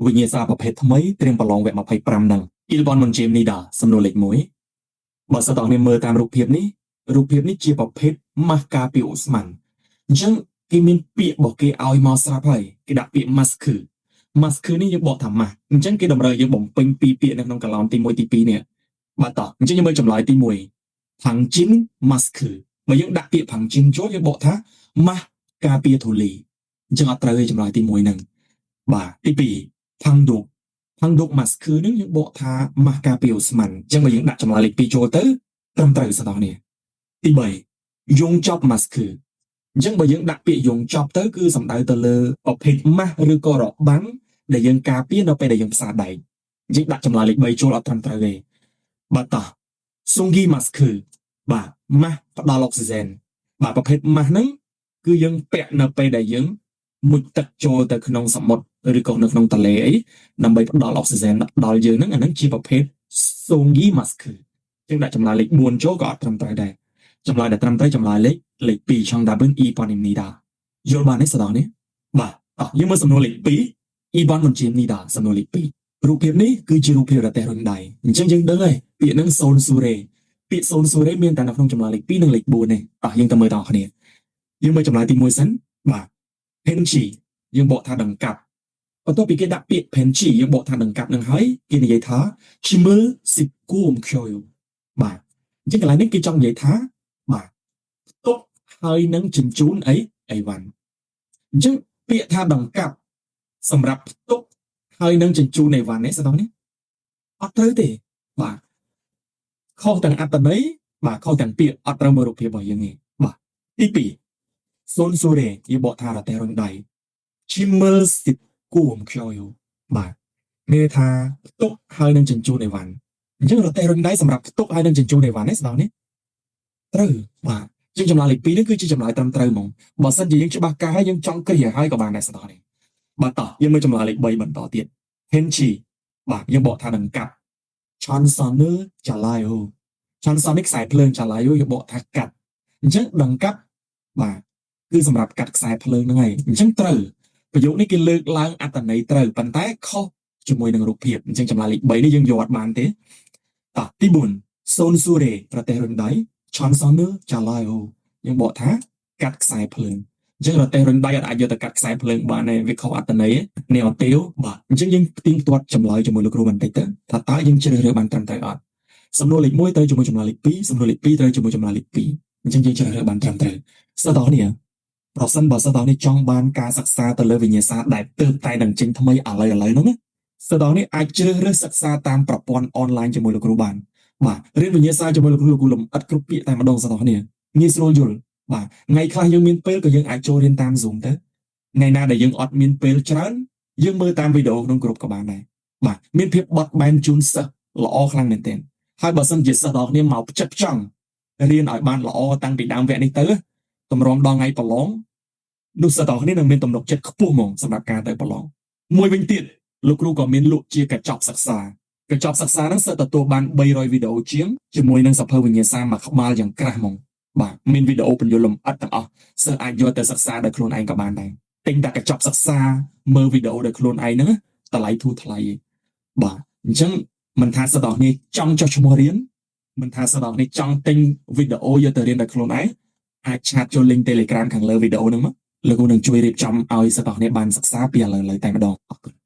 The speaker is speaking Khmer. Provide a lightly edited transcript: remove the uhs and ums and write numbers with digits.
វិញ្ញាសាប្រភេទថ្មីត្រៀមប្រឡងវគ្គ25នឹងអ៊ីលបនមុនជេមនីដាសំណួរលេខ1បើសិនតើអ្នកមើលតាមរូបភាពនេះជាប្រភេទម៉ាស់កាពីអូស្ម៉ាន់អញ្ចឹងគេមានពាក្យរបស់គេឲ្យមកស្រាប់ហើយគេដាក់ពាក្យ mask នេះយើងបកថាម៉ាស់អញ្ចឹងគេតម្រូវយើងបំពេញពីរពាក្យនៅក្នុងកឡោនទី1ទី2នេះបាទតោះអញ្ចឹងយើងមើលចម្លើយទី1 Pangjin mask បើយើងដាក់ពាក្យ Pangjin ចូលយើងបកថាម៉ាស់ការពារធូលីអញ្ចឹងអត់ត្រូវទេចម្លើយទី1ហ្នឹងបាទទី2 Pangduk mask ហ្នឹងយើងបកថាម៉ាស់ការពារអូស្ម៉ាន់អញ្ចឹងបើយើងដាក់ចម្លើយលេខ2ចូលទៅត្រឹមត្រូវសតោះនេះទី3 យងចប់ mask អញ្ចឹងបើយើងដាក់ពាក្យយងចប់ទៅគឺសំដៅទៅលើប្រភេទម៉ាស់ឬក៏របាំងដែលយើងការពារនៅពេលដែលយើងផ្សារដែកយើងដាក់ចម្លើយលេខ3ចូលអត់ត្រឹមត្រូវទេបាទតោះ Sungi mask បាទម៉ាស់ផ្ដល់អុកស៊ីហ្សែនបាទប្រភេទម៉ាស់ហ្នឹងគឺយើងពាក់នៅពេលដែលយើងមុជទឹកចូលទៅក្នុងសមុទ្រឬក៏នៅក្នុងទន្លេអីដើម្បីផ្ដល់អុកស៊ីហ្សែនដល់យើងហ្នឹងអាហ្នឹងជាប្រភេទ Sungi mask យើងដាក់ចម្លើយលេខ4ចូលក៏អត់ត្រឹមត្រូវដែរចម្លើយដែលត្រឹមត្រូវចម្លើយលេខ2 Changdaben Ibon Nida យល់បានទេស្ដងនេះបាទតោះយើងមើលសំណួរលេខ2 Ibon Monjim Nida សំណួរលេខ2រូបភាពនេះគឺជារូបភាពរទេះរុញដៃអញ្ចឹងយើងដឹងហើយពាក្យហ្នឹងសូនស៊ូរ៉េពាក្យសូនស៊ូរ៉េមានតែនៅក្នុងចម្លើយលេខ2និងលេខ4ទេតោះយើងទៅមើលតគ្នាយើងមើលចម្លើយទី1សិនបាទ Penchi យើងបកថាដង្កាប់បន្ទាប់ពីគេដាក់ពាក្យ Penchi យើងបកថាដង្កាប់នឹងហើយគេនិយាយថា Chimel Sipkum Kyoyo បាទអញ្ចឹងកន្លែងនេះគេចង់និយាយថាបាទទុកហើយនឹងជញ្ជូនអីវ៉ាន់អញ្ចឹងពាក្យថាដង្កាប់សម្រាប់ផ្ទុកហើយនឹងជញ្ជូនអីវ៉ាន់នេះស្ដងនេះអត់ត្រូវទេបាទខុសទាំងអត្តន័យបាទខុសទាំងពាក្យអត់ត្រូវមើលរូបភាពរបស់យើងទេបាទទី2សូនស៊ូរ៉េយើងបកថារទេះរុញដៃ Chimel Sipkum Kyoyo បាទមានថាផ្ទុកហើយនឹងជញ្ជូនអីវ៉ាន់អញ្ចឹងរទេះរុញដៃសម្រាប់ផ្ទុកហើយនឹងជញ្ជូនអីវ៉ាន់នេះស្ដងនេះត្រូវបាទជាងចម្លើយលេខ2នេះគឺជាចម្លើយត្រឹមត្រូវហ្មងបើសិនជាយើងច្បាស់កាយហើយយើងចង់គ្រាហើយក៏បានដែរស្ដងនេះបាទតោះយើងមើលចម្លើយលេខ3បន្តទៀត Henchi បាទយើងបកថាដង្កាប់ Chansonu Chalayo Chanson នេះខ្សែភ្លើង Chalayo យើងបកថាកាត់អញ្ចឹងដង្កាប់បាទគឺសម្រាប់កាត់ខ្សែភ្លើងហ្នឹងហើយអញ្ចឹងត្រូវប្រយោគនេះគេលើកឡើងអត្ថន័យត្រូវប៉ុន្តែខុសជាមួយនឹងរូបភាពអញ្ចឹងចម្លើយលេខ3នេះយើងយកអត់បានទេតោះទី4 Sonsure ប្រទេសរុញដៃ Chansonu Chalayo យើងបកថាកាត់ខ្សែភ្លើងអញ្ចឹងរទេះរុញដៃអាចយកទៅកាត់ខ្សែភ្លើងបានទេវាខុសអត្ថន័យនេះអត់ទេបាទអញ្ចឹងយើងផ្ទៀងផ្ទាត់ចម្លើយជាមួយលោកគ្រូបន្តិចទៅថាតើយើងជ្រើសរើសបានត្រឹមត្រូវអត់សំណួរលេខ1ត្រូវជាមួយចម្លើយលេខ2សំណួរលេខ2ត្រូវជាមួយចម្លើយលេខ2អញ្ចឹងយើងជ្រើសរើសបានត្រឹមត្រូវសិស្សទាំងនេះប្រសិនបើសិស្សទាំងនេះចង់បានការសិក្សាទៅលើវិញ្ញាសាដែលទើបតែនឹងចេញថ្មីឥឡូវហ្នឹងណាសិស្សទាំងនេះអាចជ្រើសរើសសិក្សាតាមប្រព័ន្ធអនឡាញជាមួយលោកគ្រូបានបាទរៀនវិញ្ញាសាជាមួយលោកគ្រូលំអិតគ្រប់ពាក្យតែម្ដងសិស្សទាំងនេះងាយស្រួលយល់បាទថ្ងៃខ្លះយើងមានពេលក៏យើងអាចចូលរៀនតាម Zoom ទៅថ្ងៃណាដែលយើងអត់មានពេលច្រើនយើងមើលតាមវីដេអូក្នុងក្រុមក៏បានដែរបាទមានភាពបត់បែនជូនសិស្សល្អខ្លាំងមែនទែនហើយបើសិនជាសិស្សទាំងគ្នាមកផ្ចិតផ្ចង់រៀនឲ្យបានល្អតាំងពីដើមវគ្គនេះទៅតម្រាំដល់ថ្ងៃប្រឡងនោះសិស្សទាំងគ្នានឹងមានទំនុកចិត្តខ្ពស់ហ្មងសម្រាប់ការទៅប្រឡងមួយវិញទៀតលោកគ្រូក៏មានលក់ជាកញ្ចប់សិក្សាហ្នឹងសិស្សទទួលបាន300វីដេអូជាងជាមួយនឹងសភៅវិញ្ញាសាមួយក្បាលយ៉ាងក្រាស់ហ្មងបាទមានវីដេអូបញ្យលលម្អិតទាំងអស់សិស្សអាចយកទៅសិក្សាដោយខ្លួនឯងក៏បានដែរទិញតែកញ្ចប់សិក្សាមើលវីដេអូដោយខ្លួនឯងហ្នឹងតម្លៃធូរថ្លៃបាទអញ្ចឹងមិនថាសិស្សទាំងនេះចង់ចុះឈ្មោះរៀនមិនថាសិស្សទាំងនេះចង់ទិញវីដេអូយកទៅរៀនដោយខ្លួនឯងអាចឆាតចូល link Telegram ខាងលើវីដេអូហ្នឹងមកលោកគ្រូនឹងជួយរៀបចំឲ្យសិស្សទាំងនេះបានសិក្សាពីឥឡូវតែម្ដងអរគុណ